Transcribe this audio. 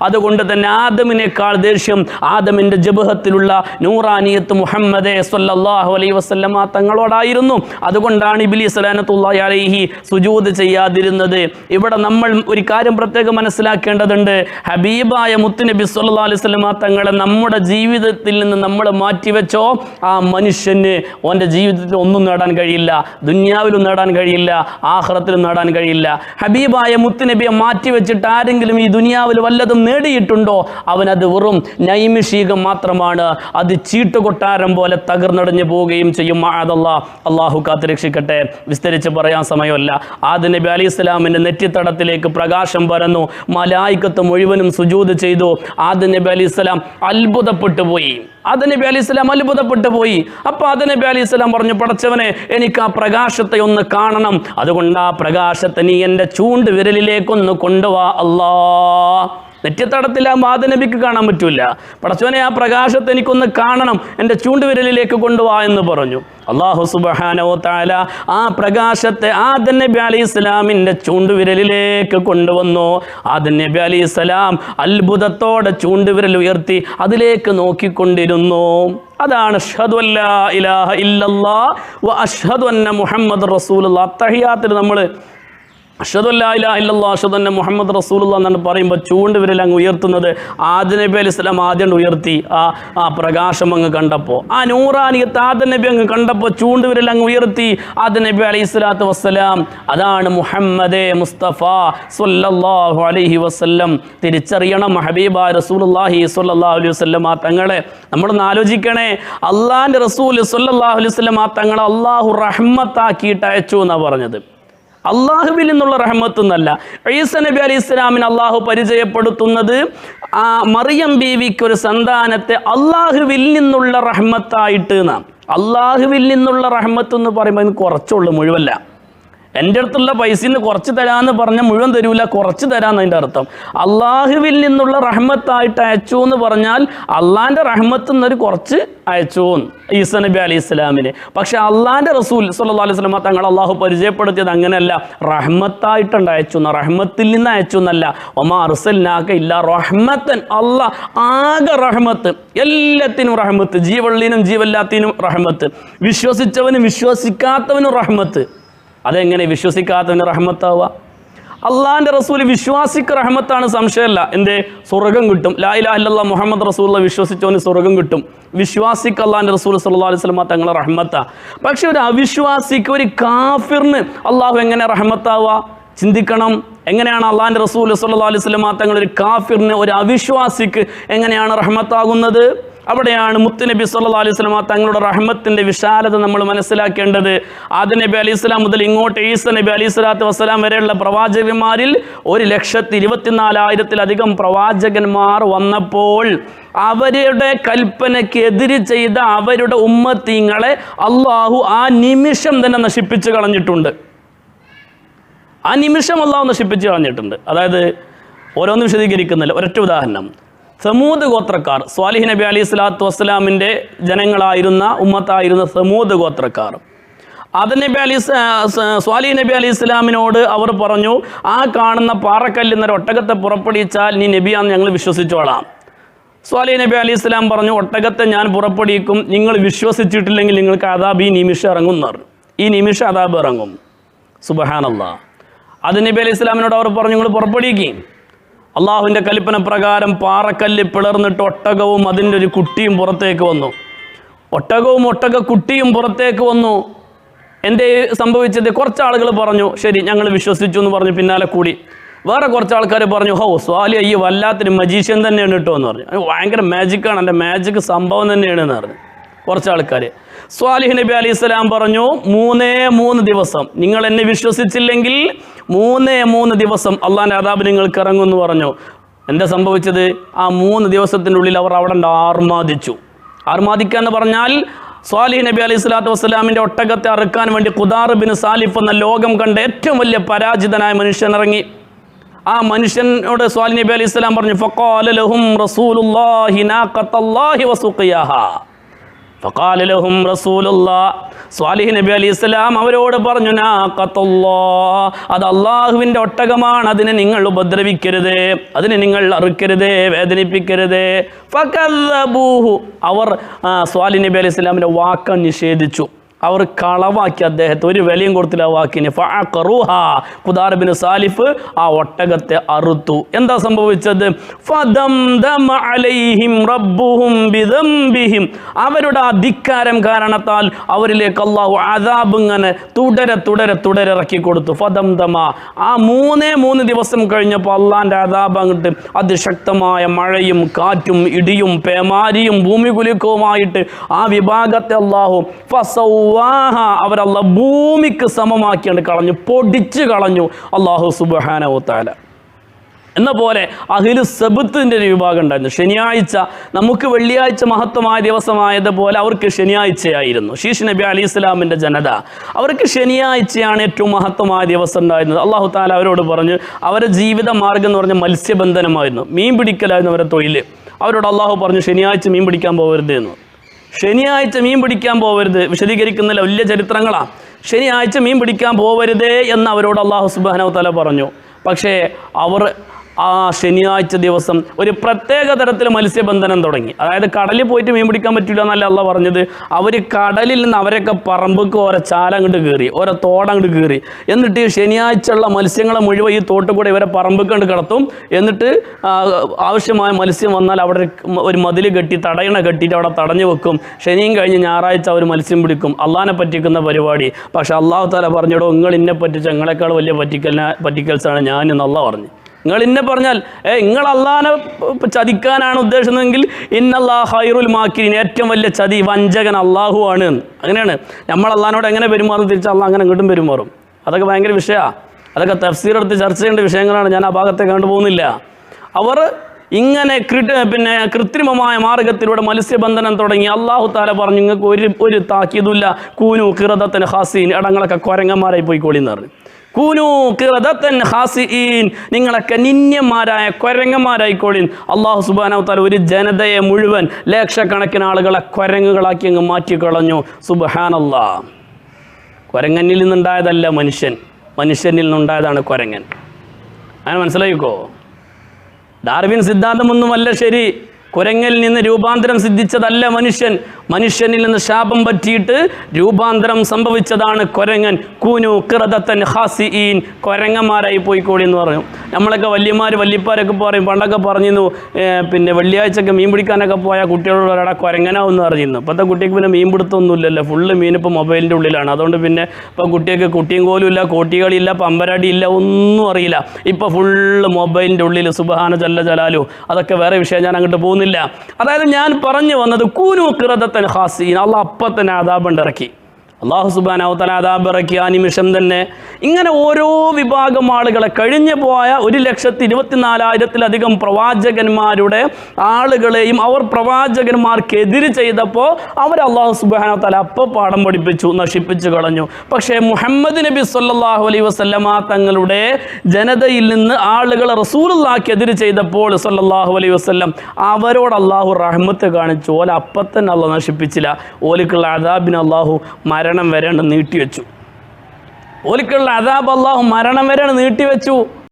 അതുകൊണ്ട് തന്നെ ആദമിനേക്കാൾ ദേഷ്യം ആദമിന്റെ ജബഹത്തിലുള്ള നൂറാനിയത്ത് മുഹമ്മദ് സ്വല്ലല്ലാഹു അലൈഹി വസല്ലമ തങ്ങളോടായിരുന്നു. അതുകൊണ്ടാണ് ഇബ്ലീസ് ലഅനത്തുല്ലാഹി അലൈഹി സുജൂദ് ചെയ്യാതിരുന്നത്. ഇവിടെ നമ്മൾ ഒരു കാര്യം പ്രത്യേകം മനസ്സിലാക്കേണ്ടതുണ്ട്. ഹബീബായ മുത്തുനബി സ്വല്ലല്ലാഹു അലൈഹി വസല്ലമ തങ്ങളെ നമ്മുടെ ജീവിതത്തിൽ നിന്ന് നമ്മൾ മാറ്റിവെച്ചോ ആ മനുഷ്യന് ഓൻ്റെ ജീവിതത്തിൽ ഒന്നും നേടാൻ കഴിയില്ല, ദുനിയാവിലും നേടാൻ കഴിയില്ല, ആഖിറത്തിലും നേടാൻ കഴിയില്ല. ഹബീബായ മുത്തുനബിയെ മാറ്റിവെച്ചിട്ട് ആരെങ്കിലും ഈ ദുനിയാവിൽ വല്ലതും നേടിയിട്ടുണ്ടോ? അവനത് വെറും നൈമിഷികം മാത്രമാണ്. അത് ചീട്ടുകൊട്ടാരം പോലെ തകർന്നടഞ്ഞു പോവുകയും ചെയ്യും. അള്ളാഹു കാത്തുരക്ഷിക്കട്ടെ. വിസ്തരിച്ച് പറയാൻ സമയമല്ല. ആദം നബി അലൈഹി സ്വലാമിൻ്റെ നെറ്റിത്തടത്തിലേക്ക് പ്രകാശം പരന്നു. മലായിക്കത്ത് മുഴുവനും സുജൂദ് ചെയ്തു. ആദം നബി അലൈഹി സ്വലാം അത്ഭുതപ്പെട്ടു പോയി. ആദം നബി അലൈഹി സ്വലാം അത്ഭുതപ്പെട്ടു പോയി. അപ്പോൾ ആദം നബി അലൈഹി സ്വലാം പറഞ്ഞു, പടച്ചവനെ, എനിക്ക് ആ പ്രകാശത്തെ ഒന്ന് കാണണം. അതുകൊണ്ട് ആ പ്രകാശത്തെ നീ എൻ്റെ ചൂണ്ട് വിരലിലേക്കൊന്ന് കൊണ്ടുവാ അല്ലാ. നെറ്റിത്തടത്തിലാകുമ്പോൾ ആദം നബിക്ക് കാണാൻ പറ്റൂല. പടച്ചവനെ, ആ പ്രകാശത്തെ എനിക്കൊന്ന് കാണണം, എൻ്റെ ചൂണ്ടുവിരലിലേക്ക് കൊണ്ടുപോവാ എന്ന് പറഞ്ഞു. അല്ലാഹു സുബ്ഹാനഹു വ തആല ആ പ്രകാശത്തെ ആദം നബി അലൈഹി സ്വലാമിൻ്റെ ചൂണ്ടുവിരലിലേക്ക് കൊണ്ടുവന്നു. ആദം നബി അലൈഹി സ്വലാം അത്ഭുതത്തോടെ ചൂണ്ടുവിരൽ ഉയർത്തി അതിലേക്ക് നോക്കിക്കൊണ്ടിരുന്നു. അതാണ് അഷ്ഹദു അല്ലാ ഇലാഹ ഇല്ലല്ലാഹ് വ അഷ്ഹദു അന്ന മുഹമ്മദ് റസൂലുള്ളാഹ്. തഹിയ്യാത്തിൽ നമ്മൾ അഷ്ഹദു അല്ലാ ഇലാഹ ഇല്ലല്ലാഹ് അഷ്ഹദു അന്ന മുഹമ്മദ് റസൂലുള്ളാഹ് എന്നാണ് പറയുമ്പോൾ ചൂണ്ടുവിരൽ അങ്ങ് ഉയർത്തുന്നത്. ആദം നബി അലൈഹി സ്വലാം ആദ്യം ഉയർത്തി. ആ പ്രകാശം അങ്ങ് കണ്ടപ്പോൾ, ആ നൂറാനിയത്ത് ആദം നബി അങ്ങ് കണ്ടപ്പോൾ ചൂണ്ടുവിരൽ അങ്ങ് ഉയർത്തി. ആദം നബി അലൈഹി സ്വലാത്തു വസ്സലാം, അതാണ് മുഹമ്മദേ മുസ്തഫ സ്വല്ലല്ലാഹു അലൈഹി വസല്ലം. തിരിച്ചറിയണം ഹബീബായ റസൂലുള്ളാഹി സ്വല്ലല്ലാഹു അലൈഹി വസല്ലം ആ തങ്ങളെ. നമ്മളൊന്ന് ആലോചിക്കണേ, അള്ളാഹിൻ്റെ റസൂൽ സ്വല്ലല്ലാഹു അലൈഹി വസല്ലം ആ തങ്ങളെ അള്ളാഹു റഹ്മത്താക്കിയിട്ട് അയച്ചു എന്നാണ് പറഞ്ഞത്. അള്ളാഹുവിൽ നിന്നുള്ള റഹ്മത്ത് എന്നല്ല. ഈസ നബി അലൈഹി ഇസ്ലാമിന് അള്ളാഹു പരിചയപ്പെടുത്തുന്നത് ആ മറിയം ബീവിക്ക് ഒരു സന്താനത്തെ അള്ളാഹുവിൽ നിന്നുള്ള റഹ്മത്തായിട്ട് എന്നാണ്. അള്ളാഹുവിൽ നിന്നുള്ള റഹ്മത്ത് എന്ന് പറയുമ്പോൾ അതിന് കുറച്ചുള്ളൂ, മുഴുവല്ല. എൻ്റെ അടുത്തുള്ള പൈസയിൽ നിന്ന് കുറച്ച് തരാമെന്ന് പറഞ്ഞാൽ മുഴുവൻ തരൂല, കുറച്ച് തരാമെന്ന് അതിൻ്റെ അർത്ഥം. അള്ളാഹുവിൽ നിന്നുള്ള റഹ്മത്തായിട്ട് അയച്ചു എന്ന് പറഞ്ഞാൽ അള്ളാഹിൻ്റെ റഹ്മത്ത് എന്നൊരു കുറച്ച് അയച്ചു ഈസ നബി അലൈഹി ഇസ്ലാമിന്. പക്ഷെ അള്ളാഹിൻ്റെ റസൂൽ സ്വല്ലല്ലാഹു അലൈഹി വസല്ലം തങ്ങൾ അള്ളാഹു പരിചയപ്പെടുത്തിയത് അങ്ങനെയല്ല, റഹ്മത്തായിട്ടുണ്ട് അയച്ചു എന്ന, റഹ്മത്തിൽ നിന്ന് അയച്ചു എന്നല്ല. ഒമാ അർസൽനാക ഇല്ലാ റഹ്മത്തൻ, അള്ളാഹ് ആകെ റഹ്മത്ത്, എല്ലാത്തിനും റഹ്മത്ത്, ജീവള്ളിനും ജീവല്ലാത്തിനും റഹ്മത്ത്, വിശ്വസിച്ചവനും വിശ്വസിക്കാത്തവനും റഹ്മത്ത്. അതെങ്ങനെ വിശ്വസിക്കാത്തവന് റഹ്മത്താവുക? അള്ളാഹിൻ്റെ റസൂൽ വിശ്വാസിക്ക് റഹ്മത്താണ്, സംശയമല്ല. എന്തേ? സ്വർഗം കിട്ടും. ലാ ഇലാഹ ഇല്ലല്ലാഹ് മുഹമ്മദ് റസൂലുള്ള വിശ്വസിച്ചവന് സ്വർഗം കിട്ടും. വിശ്വാസിക്ക് അള്ളാഹിൻ്റെ റസൂൽ സ്വല്ലല്ലാഹു അലൈഹി വസല്ലം തങ്ങളെ റഹ്മത്താണ്. പക്ഷെ ഒരു അവിശ്വാസിക്ക്, ഒരു കാഫിറിന് അള്ളാഹു എങ്ങനെ റഹ്മത്താവുക? ചിന്തിക്കണം. എങ്ങനെയാണ് അള്ളാഹിൻ്റെ റസൂൽ സ്വല്ലല്ലാഹു അലൈഹി വസല്ലം തങ്ങൾ ഒരു കാഫിറിന്, ഒരു അവിശ്വാസിക്ക് എങ്ങനെയാണ് റഹ്മത്താകുന്നത്? അവിടെയാണ് മുത്തുനബി സല്ലല്ലാഹു അലൈഹി വസല്ലം തങ്ങളുടെ റഹ്മത്തിൻ്റെ വിശാലത നമ്മൾ മനസ്സിലാക്കേണ്ടത്. ആദം നബി അലൈഹി സ്വലാം മുതൽ ഇങ്ങോട്ട് ഈസ നബി അലൈഹി സ്വലാത്തു വസ്സലാം വരെയുള്ള പ്രവാചകന്മാരിൽ 1,24,000-ലധികം പ്രവാചകന്മാർ വന്നപ്പോൾ അവരുടെ കൽപ്പനയ്ക്ക് എതിര് ചെയ്ത അവരുടെ ഉമ്മത്തീങ്ങളെ അള്ളാഹു ആ നിമിഷം തന്നെ നശിപ്പിച്ച് കളഞ്ഞിട്ടുണ്ട്. ആ നിമിഷം അള്ളാഹു നശിപ്പിച്ച് കളഞ്ഞിട്ടുണ്ട്. അതായത് ഓരോന്നും വിശദീകരിക്കുന്നില്ല. ഒരൊറ്റ ഉദാഹരണം. സമൂദ് ഗോത്രക്കാർ, സ്വാലിഹ് നബി അലൈഹി സ്വലാത്തു വസ്സലാമിൻ്റെ ജനങ്ങളായിരുന്ന ഉമ്മത്തായിരുന്ന സമൂദ് ഗോത്രക്കാർ, സ്വാലിഹ് നബി അലൈഹി സ്വലാമിനോട് അവർ പറഞ്ഞു, ആ കാണുന്ന പാറക്കല്ലിന്നൊരു ഒട്ടകത്തെ പുറപ്പെടുവിച്ചാൽ നീ നബിയാന്ന് ഞങ്ങൾ വിശ്വസിച്ചോളാം. സ്വാലിഹ് നബി അലൈഹി സ്വലാം പറഞ്ഞു, ഒട്ടകത്തെ ഞാൻ പുറപ്പെടുവിക്കും, നിങ്ങൾ വിശ്വസിച്ചിട്ടില്ലെങ്കിൽ നിങ്ങൾക്ക് അദാബ് ഈ നിമിഷം ഇറങ്ങും എന്ന് പറഞ്ഞു. ഈ നിമിഷം അദാബ് ഇറങ്ങും. സുബ്ഹാനല്ലാഹ്. അത് നബി അലൈഹി സ്വലാമിനോട് അവർ പറഞ്ഞു, നിങ്ങൾ പുറപ്പെടുവിക്കും. അള്ളാഹുവിൻ്റെ കൽപ്പന പ്രകാരം പാറക്കല്ല് പിളർന്നിട്ട് ഒട്ടകവും അതിൻ്റെ ഒരു കുട്ടിയും പുറത്തേക്ക് വന്നു. ഒട്ടകവും ഒട്ടകക്കുട്ടിയും പുറത്തേക്ക് വന്നു. എന്തേ സംഭവിച്ചത്? കുറച്ചാളുകൾ പറഞ്ഞു, ശരി ഞങ്ങൾ വിശ്വസിച്ചു എന്ന് പറഞ്ഞു, പിന്നാലെ കൂടി. വേറെ കുറച്ച് ആൾക്കാർ പറഞ്ഞു, ഹോ സ്വാലി അയ്യോ വല്ലാത്തൊരു മജീഷ്യൻ തന്നെയാണ് കേട്ടോ എന്ന് പറഞ്ഞു. ഭയങ്കര മാജിക്കാണ്, എൻ്റെ മാജിക് സംഭവം തന്നെയാണെന്ന് പറഞ്ഞു കുറച്ച് ആൾക്കാർ. സ്വാലിഹ് നബി അലൈഹി സ്വലാം പറഞ്ഞു, 3 ദിവസം നിങ്ങൾ എന്നെ വിശ്വസിച്ചില്ലെങ്കിൽ 3 ദിവസം അള്ളാഹിൻ്റെ അദാബ് നിങ്ങൾക്ക് ഇറങ്ങുമെന്ന് പറഞ്ഞു. എന്താ സംഭവിച്ചത്? ആ 3 ദിവസത്തിൻ്റെ ഉള്ളിൽ അവർ അവിടെ ആർമാദിച്ചു. ആർമാദിക്കുക എന്ന് പറഞ്ഞാൽ സ്വാലിഹ് നബി അലൈഹി സ്വലാത്തു വസ്സലാമിൻ്റെ ഒട്ടകത്തെ അറുക്കാൻ വേണ്ടി ഖുദാർ ബിൻ സാലിഫ് എന്ന ലോകം കണ്ട ഏറ്റവും വലിയ പരാജിതനായ മനുഷ്യൻ ഇറങ്ങി. ആ മനുഷ്യനോട് സ്വാലിഹ് നബി അലൈഹി സ്വലാം പറഞ്ഞു, ഫഖാല ലഹും റസൂലുള്ളാഹി നാഖത്തല്ലാഹി വസുഖിയാഹാ ഫഖാല ലഹും റസൂലുള്ളാഹ്, സ്വാലിഹ് നബി അലൈഹിസ്സലാം അവരോട് പറഞ്ഞു, നാഖത്തുല്ലാഹ്, അത് അള്ളാഹുവിൻ്റെ ഒട്ടകമാണ്, അതിനെ നിങ്ങൾ ഉപദ്രവിക്കരുത്, അതിനെ നിങ്ങൾ അറുക്കരുത്, വേദനിപ്പിക്കരുത്. ഫകദ്ദബൂഹു, അവർ സ്വാലിഹ് നബി അലൈഹിസ്സലാമിൻ്റെ വാക്ക് നിഷേധിച്ചു, അവർ കളവാക്കി, അദ്ദേഹത്തെ ഒരു വിലയും കൊടുത്തില്ല ആ വാക്കിന്. ഫഅഖറുഹാ, ഖുദാർ ബിൻ സാലിഫ് ആ ഒട്ടകത്തെ അറുത്തു. എന്താ സംഭവിച്ചത്? ഫദംദമ അലൈഹിം റബ്ബുഹും ബിദംബിഹിം, അവരുടെ ധിക്കാരം കാരണത്താൽ അവരിലേക്ക് അല്ലാഹു അദാബ് ഇങ്ങനെ തുടരെ ഇറക്കി കൊടുത്തു. ഫദംദമ, ആ 3 ദിവസം കഴിഞ്ഞപ്പോൾ അള്ളാന്റെ അദാബ് അങ്ങോട്ട് അതിശക്തമായ മഴയും കാറ്റും ഇടിയും പേമാരിയും ഭൂമി കുലുക്കവുമായിട്ട് ആ വിഭാഗത്തെ അല്ലാഹു അവരല്ല ഭൂമിക്ക് സമമാക്കിയാണ് കളഞ്ഞു, പൊടിച്ചു കളഞ്ഞു അല്ലാഹു സുബ്ഹാനഹു വ തആല. എന്ന പോലെ അഹ്ലു സബ്ത്തിന്റെ ഒരു വിഭാഗം ഉണ്ടായിരുന്നു. ശനിയാഴ്ച നമുക്ക് വെള്ളിയാഴ്ച മഹത്വമായ ദിവസമായതുപോലെ അവർക്ക് ശനിയാഴ്ചയായിരുന്നു. ശീഷ് നബി അലൈഹി ഇസ്ലാമിൻ്റെ ജനത, അവർക്ക് ശനിയാഴ്ചയാണ് ഏറ്റവും മഹത്വമായ ദിവസം ഉണ്ടായിരുന്നത്. അല്ലാഹു തആല അവരോട് പറഞ്ഞു, അവരുടെ ജീവിത മാർഗം എന്ന് പറഞ്ഞാൽ മത്സ്യബന്ധനമായിരുന്നു, മീൻ പിടിക്കലായിരുന്നു അവരുടെ തൊഴിൽ. അവരോട് അല്ലാഹു പറഞ്ഞു, ശനിയാഴ്ച മീൻ പിടിക്കാൻ പോകരുത് എന്ന്. ശനിയാഴ്ച മീൻ പിടിക്കാൻ പോകരുത്, വിശദീകരിക്കുന്നില്ല, വലിയ ചരിത്രങ്ങളാണ്. ശനിയാഴ്ച മീൻ പിടിക്കാൻ പോകരുതേ എന്ന് അവരോട് അല്ലാഹു സുബ്ഹാനഹു വ തആല പറഞ്ഞു. പക്ഷേ അവർ ആ ശനിയാഴ്ച ദിവസം ഒരു പ്രത്യേക തരത്തിൽ മത്സ്യബന്ധനം തുടങ്ങി. അതായത് കടലിൽ പോയിട്ട് മീൻ പിടിക്കാൻ പറ്റില്ല എന്നല്ല അള്ളാഹ് പറഞ്ഞത്. അവർ കടലിൽ നിന്ന് അവരൊക്കെ പറമ്പക്ക് ഓരോ ചാലങ്ങോട്ട് കയറി, ഓരോ തോടങ്ങോട്ട് കയറി, എന്നിട്ട് ശനിയാഴ്ച ഉള്ള മത്സ്യങ്ങളെ മുഴുവൻ ഈ തോട്ടിൽ കൂടെ ഇവരെ പറമ്പക്ക് കണ്ട് കിടത്തും. എന്നിട്ട് ആവശ്യമായ മത്സ്യം വന്നാൽ അവിടെ ഒരു മതിൽ കെട്ടി തടയണ കെട്ടിയിട്ട് അവിടെ തടഞ്ഞു വെക്കും. ശനിയും കഴിഞ്ഞ് ഞായറാഴ്ച അവർ മത്സ്യം പിടിക്കും. അള്ളാഹിനെ പറ്റിക്കുന്ന പരിപാടി. പക്ഷെ അള്ളാഹു തആല പറഞ്ഞിടോ, നിങ്ങൾ ഇന്നെ പറ്റിച്ച ഞങ്ങളെക്കാൾ വലിയ പറ്റിക്കൽസാണ് ഞാൻ എന്ന് അള്ളാഹ് പറഞ്ഞു. നിങ്ങൾ ഇന്നെ പറഞ്ഞാൽ നിങ്ങൾ അള്ളാഹിനെ ചതിക്കാനാണ് ഉദ്ദേശിക്കുന്നതെങ്കിൽ ഇന്നല്ലാഹു ഖൈറുൽ മാക്കിരീൻ, ഏറ്റവും വലിയ ചതി വഞ്ചകൻ അള്ളാഹു ആണ്. അങ്ങനെയാണ് നമ്മൾ അള്ളാഹിനോട് എങ്ങനെ പെരുമാറും, തിരിച്ച് അള്ളാഹ് അങ്ങനെ ഇങ്ങോട്ടും പെരുമാറും. അതൊക്കെ ഭയങ്കര വിഷയമാണ്, അതൊക്കെ തഫ്സീർ എടുത്ത് ചർച്ച ചെയ്യേണ്ട വിഷയങ്ങളാണ്. ഞാൻ ആ ഭാഗത്തെ കണ്ടുപോകുന്നില്ല. അവർ ഇങ്ങനെ കൃത്രിമമായ മാർഗത്തിലൂടെ മത്സ്യബന്ധനം തുടങ്ങി. അല്ലാഹു തആല പറഞ്ഞു, നിങ്ങൾക്ക് ഒരു താക്കീതുമില്ല, കൂനു ഖിറദത്തൻ ഖാസിൻ, ഇടങ്ങളൊക്കെ കുരങ്ങന്മാരായി പോയിക്കോളി എന്ന് പറഞ്ഞു. കൂനു ഖിറദത്തൻ ഖാസിഈൻ, നിങ്ങളൊക്കെ നിന്യന്മാരായ കുരങ്ങന്മാരായിക്കോളിൻ. അല്ലാഹു സുബ്ഹാനഹു വ തആല ഒരു ജനതയെ മുഴുവൻ ലക്ഷക്കണക്കിന് ആളുകളെ കുരങ്ങുകളാക്കി അങ്ങ് മാറ്റിക്കളഞ്ഞു. സുബ്ഹാനല്ലാഹ്. കുരങ്ങനിൽ നിന്നുണ്ടായതല്ല മനുഷ്യൻ, മനുഷ്യനിൽ നിന്നുണ്ടായതാണ് കുരങ്ങൻ. അങ്ങനെ മനസ്സിലായിക്കോ. ഡാർവിൻ സിദ്ധാന്തമൊന്നുമല്ല ശരി, കുരങ്ങിൽ നിന്ന് രൂപാന്തരം സിദ്ധിച്ചതല്ല മനുഷ്യൻ, മനുഷ്യനിൽ നിന്ന് ശാപം പറ്റിയിട്ട് രൂപാന്തരം സംഭവിച്ചതാണ് കുരങ്ങൻ. കൂനു ഖിറദത്തൻ ഖാസിഈൻ, കുരങ്ങന്മാരായി പോയിക്കോളി എന്ന് പറഞ്ഞു. നമ്മളൊക്കെ വല്യപ്പാരൊക്കെ പറയും, പണ്ടൊക്കെ പറഞ്ഞിരുന്നു വെള്ളിയാഴ്ചയൊക്കെ മീൻ പിടിക്കാനൊക്കെ പോയാൽ കുട്ടികളോട് ഒരാടെ കുരങ്ങനാവെന്ന് പറഞ്ഞിരുന്നു. ഇപ്പോഴത്തെ കുട്ടിക്ക് പിന്നെ മീൻ പിടുത്തമൊന്നുമില്ലല്ലോ, ഫുള്ള് മീൻ ഇപ്പോൾ മൊബൈലിൻ്റെ ഉള്ളിലാണ്. അതുകൊണ്ട് പിന്നെ ഇപ്പോൾ കുട്ടിയൊക്കെ കുട്ടിയും കോലും ഇല്ല, കോട്ടികളില്ല, പമ്പരടി ഇല്ല, ഒന്നും അറിയില്ല. ഇപ്പോൾ ഫുള്ള് മൊബൈലിൻ്റെ ഉള്ളിൽ. സുബ്ഹാന ജല്ല ജലാലു. അതൊക്കെ വേറെ വിഷയം, ഞാൻ അങ്ങോട്ട് പോകുന്നില്ല. അതായത് ഞാൻ പറഞ്ഞു വന്നത് കൂനു ഖിറദത്തൻ ഖാസിഈൻ, അള്ളാഹ് അപ്പം തന്നെ അദാബ് ഇറക്കി. അല്ലാഹു സുബ്ഹാനഹു വ തആല അദാബ് ഇറക്കി ആ നിമിഷം തന്നെ. ഇങ്ങനെ ഓരോ വിഭാഗം ആളുകളെ, കഴിഞ്ഞു പോയ 1,24,000-ലധികം പ്രവാചകന്മാരുടെ ആളുകളെയും അവർ പ്രവാചകന്മാർക്കെതിര് ചെയ്തപ്പോൾ അവർ അല്ലാഹു സുബ്ഹാനഹു വ തആല അപ്പം പാഠം പഠിപ്പിച്ചു, നശിപ്പിച്ചു കളഞ്ഞു. പക്ഷേ മുഹമ്മദ് നബി സ്വല്ലല്ലാഹു അലൈഹി വസല്ലമ തങ്ങളുടെ ജനതയിൽ നിന്ന് ആളുകൾ റസൂലുള്ളാഹിക്കെതിര് ചെയ്തപ്പോൾ സ്വല്ലല്ലാഹു അലൈഹി വസല്ലം അവരോട് അല്ലാഹു റഹ്മത്ത് കാണിച്ചു. ഓല അപ്പം തന്നെ അല്ലാഹു നശിപ്പിച്ചില്ല. ഓലിക്കുള്ള അദാബിന് അല്ലാഹു മരണം വരെയാണ് നീട്ടിവെച്ചു. ഓലിക്കുള്ള അദാബ് അല്ലാഹു മരണം വരെയാണ് നീട്ടിവെച്ചു.